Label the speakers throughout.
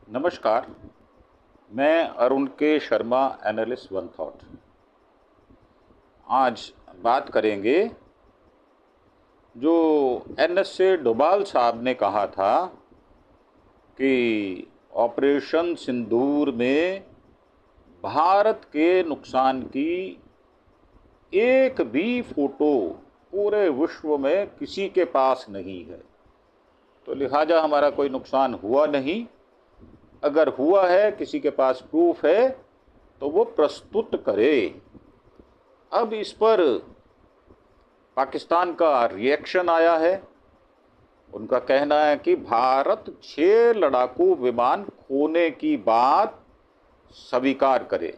Speaker 1: नमस्कार। मैं अरुण के शर्मा, एनालिस्ट वन थॉट। आज बात करेंगे जो एन.एस.ए. डोभाल साहब ने कहा था कि ऑपरेशन सिंदूर में भारत के नुकसान की एक भी फोटो पूरे विश्व में किसी के पास नहीं है, तो लिहाजा हमारा कोई नुकसान हुआ नहीं। अगर हुआ है, किसी के पास प्रूफ है, तो वो प्रस्तुत करे। अब इस पर पाकिस्तान का रिएक्शन आया है। उनका कहना है कि भारत 6 लड़ाकू विमान खोने की बात स्वीकार करे।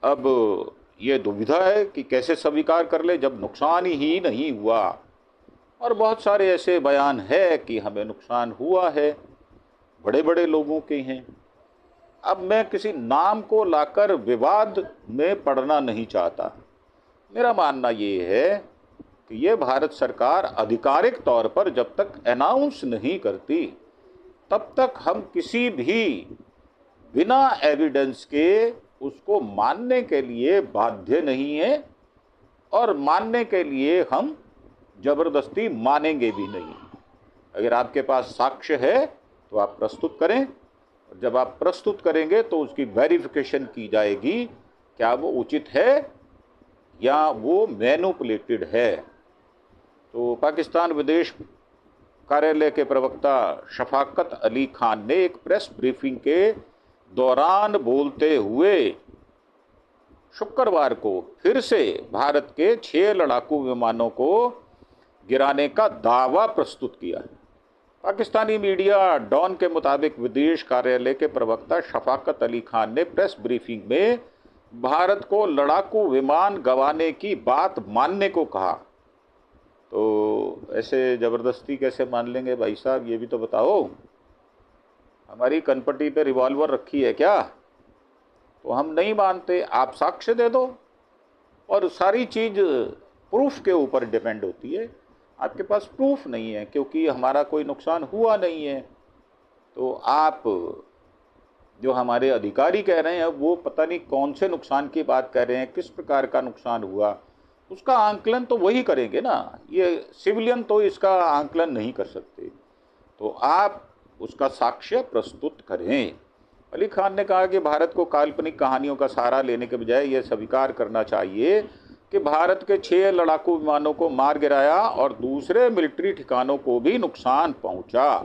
Speaker 1: अब ये दुविधा है कि कैसे स्वीकार कर ले जब नुकसान ही नहीं हुआ। और बहुत सारे ऐसे बयान है कि हमें नुकसान हुआ है, बड़े बड़े लोगों के हैं। अब मैं किसी नाम को लाकर विवाद में पड़ना नहीं चाहता। मेरा मानना ये है कि ये भारत सरकार आधिकारिक तौर पर जब तक अनाउंस नहीं करती, तब तक हम किसी भी बिना एविडेंस के उसको मानने के लिए बाध्य नहीं है, और मानने के लिए हम जबरदस्ती मानेंगे भी नहीं। अगर आपके पास साक्ष्य है तो आप प्रस्तुत करें, और जब आप प्रस्तुत करेंगे तो उसकी वेरिफिकेशन की जाएगी, क्या वो उचित है या वो मैनिपुलेटेड है। तो पाकिस्तान विदेश कार्यालय के प्रवक्ता शफाकत अली खान ने एक प्रेस ब्रीफिंग के दौरान बोलते हुए शुक्रवार को फिर से भारत के 6 लड़ाकू विमानों को गिराने का दावा प्रस्तुत किया। पाकिस्तानी मीडिया डॉन के मुताबिक विदेश कार्यालय के प्रवक्ता शफाकत अली खान ने प्रेस ब्रीफिंग में भारत को लड़ाकू विमान गंवाने की बात मानने को कहा। तो ऐसे ज़बरदस्ती कैसे मान लेंगे भाई साहब, ये भी तो बताओ। हमारी कनपट्टी पे रिवॉल्वर रखी है क्या? तो हम नहीं मानते, आप साक्ष्य दे दो। और सारी चीज़ प्रूफ के ऊपर डिपेंड होती है। आपके पास प्रूफ नहीं है क्योंकि हमारा कोई नुकसान हुआ नहीं है, तो आप जो हमारे अधिकारी कह रहे हैं वो पता नहीं कौन से नुकसान की बात कर रहे हैं, किस प्रकार का नुकसान हुआ, उसका आंकलन तो वही करेंगे ना। ये सिविलियन तो इसका आंकलन नहीं कर सकते, तो आप उसका साक्ष्य प्रस्तुत करें। अली खान ने कहा कि भारत को काल्पनिक कहानियों का सहारा लेने के बजाय यह स्वीकार करना चाहिए कि भारत के 6 लड़ाकू विमानों को मार गिराया और दूसरे मिलिट्री ठिकानों को भी नुकसान पहुंचा।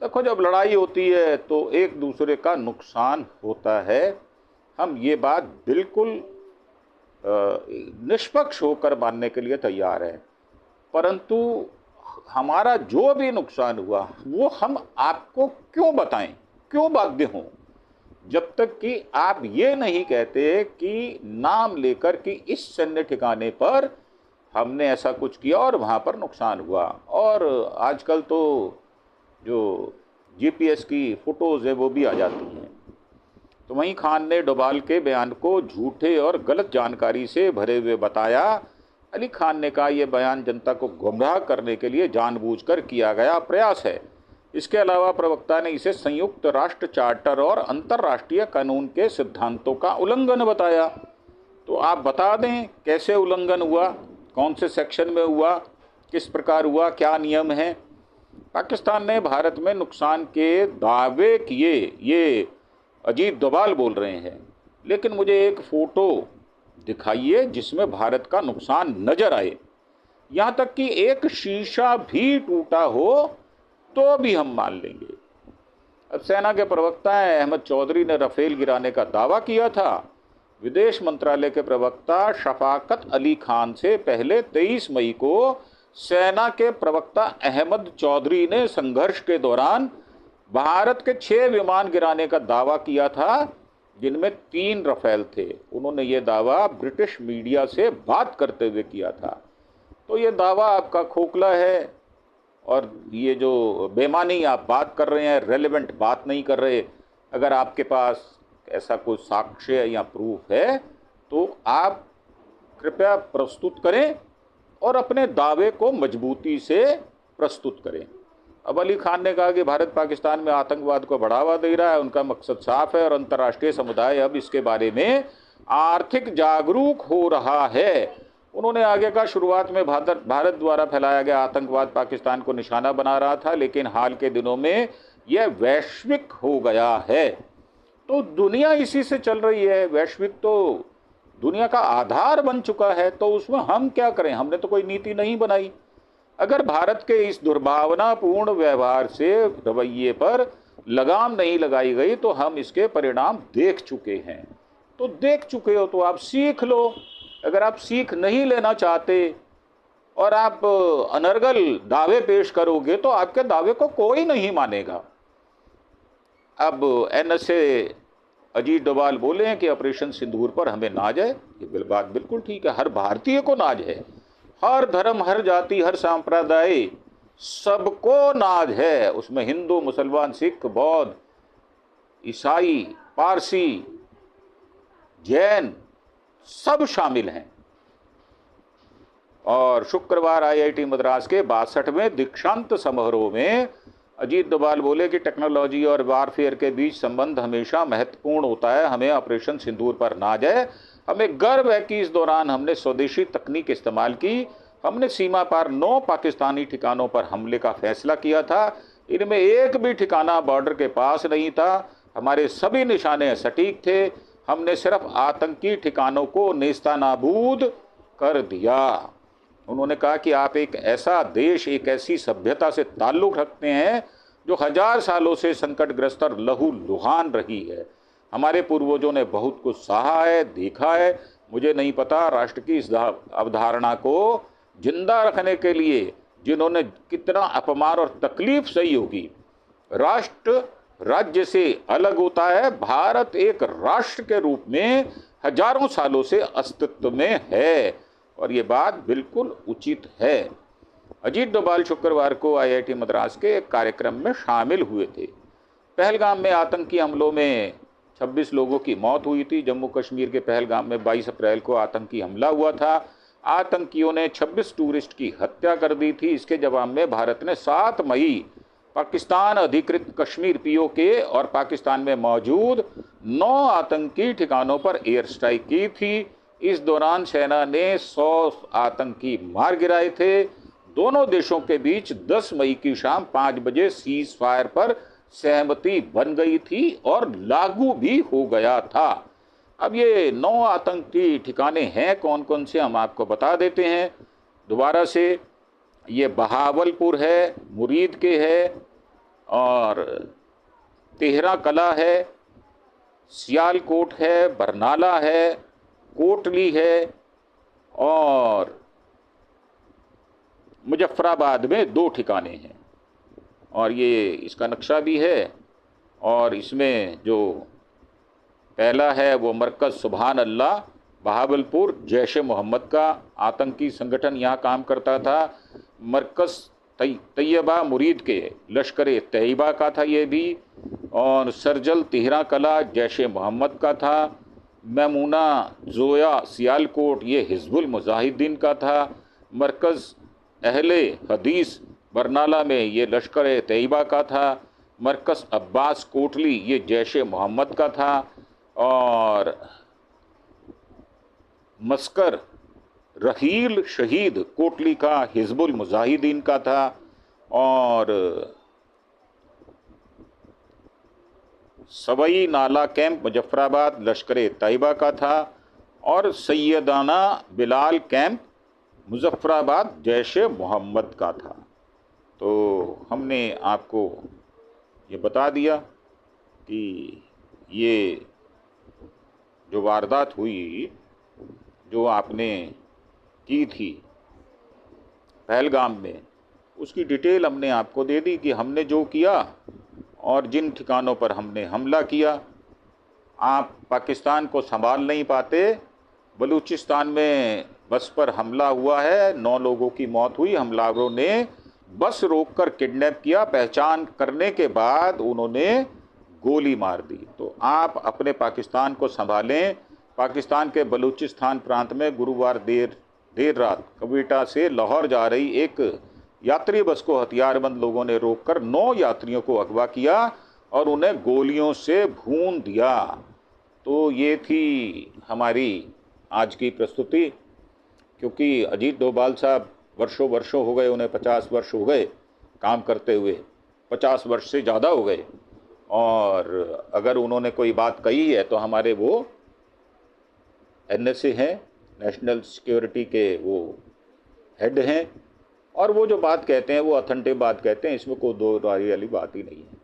Speaker 1: देखो, जब लड़ाई होती है तो एक दूसरे का नुकसान होता है। हम ये बात बिल्कुल निष्पक्ष होकर मानने के लिए तैयार हैं, परंतु हमारा जो भी नुकसान हुआ वो हम आपको क्यों बताएं, क्यों बाध्य हों, जब तक कि आप ये नहीं कहते कि नाम लेकर कि इस सैन्य ठिकाने पर हमने ऐसा कुछ किया और वहाँ पर नुकसान हुआ। और आजकल तो जो जीपीएस की फ़ोटोज़ है वो भी आ जाती हैं। तो वहीं खान ने डोभाल के बयान को झूठे और गलत जानकारी से भरे हुए बताया। अली खान ने कहा, यह बयान जनता को गुमराह करने के लिए जानबूझकर किया गया प्रयास है। इसके अलावा प्रवक्ता ने इसे संयुक्त राष्ट्र चार्टर और अंतर्राष्ट्रीय कानून के सिद्धांतों का उल्लंघन बताया। तो आप बता दें कैसे उल्लंघन हुआ, कौन से सेक्शन में हुआ, किस प्रकार हुआ, क्या नियम है। पाकिस्तान ने भारत में नुकसान के दावे किए, ये अजीत डोभाल बोल रहे हैं, लेकिन मुझे एक फ़ोटो दिखाइए जिसमें भारत का नुकसान नज़र आए। यहाँ तक कि एक शीशा भी टूटा हो तो भी हम मान लेंगे। अब सेना के प्रवक्ता अहमद चौधरी ने राफेल गिराने का दावा किया था। विदेश मंत्रालय के प्रवक्ता शफाकत अली खान से पहले 23 मई को सेना के प्रवक्ता अहमद चौधरी ने संघर्ष के दौरान भारत के 6 विमान गिराने का दावा किया था, जिनमें 3 राफेल थे। उन्होंने ये दावा ब्रिटिश मीडिया से बात करते हुए किया था। तो ये दावा आपका खोखला है, और ये जो बेमानी आप बात कर रहे हैं, रेलेवेंट बात नहीं कर रहे। अगर आपके पास ऐसा कोई साक्ष्य या प्रूफ है तो आप कृपया प्रस्तुत करें और अपने दावे को मजबूती से प्रस्तुत करें। अब अली खान ने कहा कि भारत पाकिस्तान में आतंकवाद को बढ़ावा दे रहा है, उनका मकसद साफ है और अंतर्राष्ट्रीय समुदाय अब इसके बारे में आर्थिक जागरूक हो रहा है। उन्होंने आगे कहा, शुरुआत में भारत द्वारा फैलाया गया आतंकवाद पाकिस्तान को निशाना बना रहा था, लेकिन हाल के दिनों में यह वैश्विक हो गया है। तो दुनिया इसी से चल रही है, वैश्विक तो दुनिया का आधार बन चुका है, तो उसमें हम क्या करें? हमने तो कोई नीति नहीं बनाई। अगर भारत के इस दुर्भावनापूर्ण व्यवहार से रवैये पर लगाम नहीं लगाई गई तो हम इसके परिणाम देख चुके हैं। तो देख चुके हो तो आप सीख लो। अगर आप सीख नहीं लेना चाहते और आप अनर्गल दावे पेश करोगे तो आपके दावे को कोई नहीं मानेगा। अब NSA अजीत डोभाल बोले हैं कि ऑपरेशन सिंदूर पर हमें नाज है। ये बात बिल्कुल ठीक है, हर भारतीय को नाज है, हर धर्म, हर जाति, हर संप्रदाय, सबको नाज है। उसमें हिंदू, मुसलमान, सिख, बौद्ध, ईसाई, पारसी, जैन सब शामिल हैं। और शुक्रवार IIT मद्रास के 62वें दीक्षांत समारोह में अजीत डोभाल बोले कि टेक्नोलॉजी और वारफेयर के बीच संबंध हमेशा महत्वपूर्ण होता है। हमें ऑपरेशन सिंदूर पर नाज है। हमें गर्व है कि इस दौरान हमने स्वदेशी तकनीक इस्तेमाल की। हमने सीमा पार 9 पाकिस्तानी ठिकानों पर हमले का फैसला किया था। इनमें एक भी ठिकाना बॉर्डर के पास नहीं था। हमारे सभी निशाने सटीक थे। हमने सिर्फ आतंकी ठिकानों को नेस्तनाबूद कर दिया। उन्होंने कहा कि आप एक ऐसा देश, एक ऐसी सभ्यता से ताल्लुक़ रखते हैं जो 1000 सालों से संकटग्रस्त और लहूलुहान रही है। हमारे पूर्वजों ने बहुत कुछ सहा है, देखा है। मुझे नहीं पता राष्ट्र की इस अवधारणा को जिंदा रखने के लिए जिन्होंने कितना अपमान और तकलीफ सही होगी। राष्ट्र राज्य से अलग होता है। भारत एक राष्ट्र के रूप में हजारों सालों से अस्तित्व में है और ये बात बिल्कुल उचित है। अजीत डोभाल शुक्रवार को IIT मद्रास के एक कार्यक्रम में शामिल हुए थे। पहलगाम में आतंकी हमलों में 26 लोगों की मौत हुई थी। जम्मू कश्मीर के पहलगाम में 22 अप्रैल को आतंकी हमला हुआ था। आतंकियों ने 26 टूरिस्ट की हत्या कर दी थी। इसके जवाब में भारत ने 7 मई पाकिस्तान अधिकृत कश्मीर POK और पाकिस्तान में मौजूद 9 आतंकी ठिकानों पर एयर स्ट्राइक की थी। इस दौरान सेना ने 100 आतंकी मार गिराए थे। दोनों देशों के बीच 10 मई की शाम 5 बजे सीज फायर पर सहमति बन गई थी और लागू भी हो गया था। अब ये 9 आतंकी ठिकाने हैं कौन कौन से, हम आपको बता देते हैं दोबारा से। ये बहावलपुर है, मुरीद के है, और तेहरा कला है, सियालकोट है, बरनाला है, कोटली है और मुजफ्फराबाद में 2 ठिकाने हैं। और ये इसका नक्शा भी है। और इसमें जो पहला है वो मरकज़ सुभान अल्लाह बहावलपुर, जैश ए मोहम्मद का आतंकी संगठन यहाँ काम करता था। मरकज़ तैयबा मुरीद के लश्कर तैयबा का था ये भी। और सरजल तिहरा कला जैश ए मोहम्मद का था। मैमूना जोया सियालकोट ये हिज़्बुल मुजाहिदीन का था। मरकज़ अहले हदीस बरनाला में ये लश्कर तैयबा का था। मरकज़ अब्बास कोटली ये जैश ए मोहम्मद का था। और मस्कर रहील शहीद कोटली का हिज़्बुल मुजाहिदीन का था। और सवई नाला कैंप मुजफ्फराबाद लश्कर तैयबा का था। और सैयदाना बिलाल कैंप मुजफ्फराबाद जैश ए मोहम्मद का था। तो हमने आपको ये बता दिया कि ये जो वारदात हुई, जो आपने की थी पहलगाम में, उसकी डिटेल हमने आपको दे दी कि हमने जो किया और जिन ठिकानों पर हमने हमला किया। आप पाकिस्तान को संभाल नहीं पाते। बलूचिस्तान में बस पर हमला हुआ है, 9 लोगों की मौत हुई। हमलावरों ने बस रोककर किडनैप किया। पहचान करने के बाद उन्होंने गोली मार दी। तो आप अपने पाकिस्तान को संभालें। पाकिस्तान के बलूचिस्तान प्रांत में गुरुवार देर रात क्वेटा से लाहौर जा रही एक यात्री बस को हथियारबंद लोगों ने रोककर 9 यात्रियों को अगवा किया और उन्हें गोलियों से भून दिया। तो ये थी हमारी आज की प्रस्तुति। क्योंकि अजीत डोभाल साहब वर्षों वर्षों हो गए, उन्हें 50 वर्ष हो गए काम करते हुए, 50 वर्ष से ज़्यादा हो गए, और अगर उन्होंने कोई बात कही है तो हमारे वो NSA हैं, नेशनल सिक्योरिटी के वो हेड हैं, और वो जो बात कहते हैं वो ऑथेंटिक बात कहते हैं, इसमें कोई दो राय वाली बात ही नहीं है।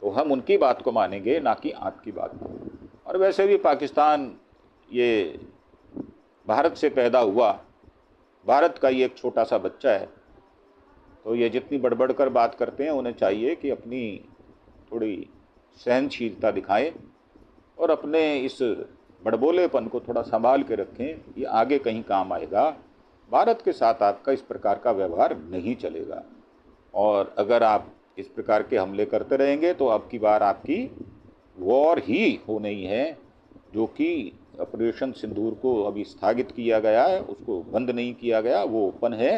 Speaker 1: तो हम उनकी बात को मानेंगे, ना कि आपकी बात को। और वैसे भी पाकिस्तान ये भारत से पैदा हुआ, भारत का ये एक छोटा सा बच्चा है, तो ये जितनी बढ़ कर बात करते हैं उन्हें चाहिए कि अपनी थोड़ी सहनशीलता दिखाएं और अपने इस बड़बोलेपन को थोड़ा संभाल के रखें। ये आगे कहीं काम आएगा। भारत के साथ आपका इस प्रकार का व्यवहार नहीं चलेगा, और अगर आप इस प्रकार के हमले करते रहेंगे तो अब की बार आपकी वॉर ही होनी है, जो कि ऑपरेशन सिंदूर को अभी स्थगित किया गया है, उसको बंद नहीं किया गया, वो ओपन है।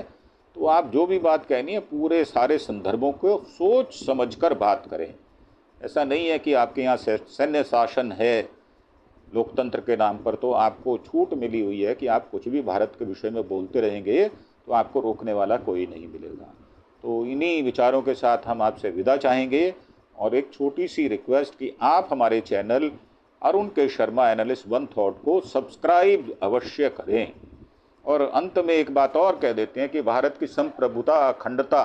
Speaker 1: तो आप जो भी बात कहनी है पूरे सारे संदर्भों को सोच समझकर बात करें। ऐसा नहीं है कि आपके यहाँ सैन्य शासन है लोकतंत्र के नाम पर, तो आपको छूट मिली हुई है कि आप कुछ भी भारत के विषय में बोलते रहेंगे तो आपको रोकने वाला कोई नहीं मिलेगा। तो इन्हीं विचारों के साथ हम आपसे विदा चाहेंगे, और एक छोटी सी रिक्वेस्ट कि आप हमारे चैनल अरुण के शर्मा एनालिस्ट वन थॉट को सब्सक्राइब अवश्य करें। और अंत में एक बात और कह देते हैं कि भारत की संप्रभुता, अखंडता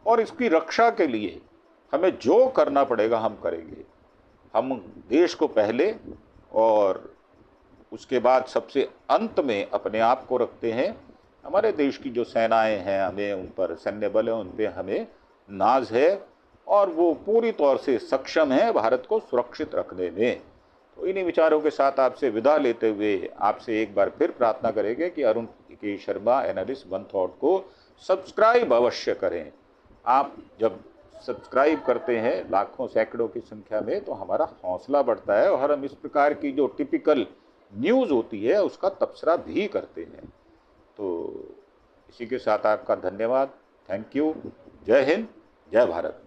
Speaker 1: और इसकी रक्षा के लिए हमें जो करना पड़ेगा हम करेंगे। हम देश को पहले और उसके बाद सबसे अंत में अपने आप को रखते हैं। हमारे देश की जो सेनाएं हैं, हमें उन पर, सैन्य बल है, उन पर हमें नाज है, और वो पूरी तौर से सक्षम है भारत को सुरक्षित रखने में। तो इन्हीं विचारों के साथ आपसे विदा लेते हुए आपसे एक बार फिर प्रार्थना करेंगे कि अरुण के शर्मा एनालिस्ट वन थॉट को सब्सक्राइब अवश्य करें। आप जब सब्सक्राइब करते हैं लाखों सैकड़ों की संख्या में, तो हमारा हौसला बढ़ता है और हम इस प्रकार की जो टिपिकल न्यूज़ होती है उसका तबसरा भी करते हैं। तो इसी के साथ आपका धन्यवाद। Thank you. जय हिंद, जय भारत।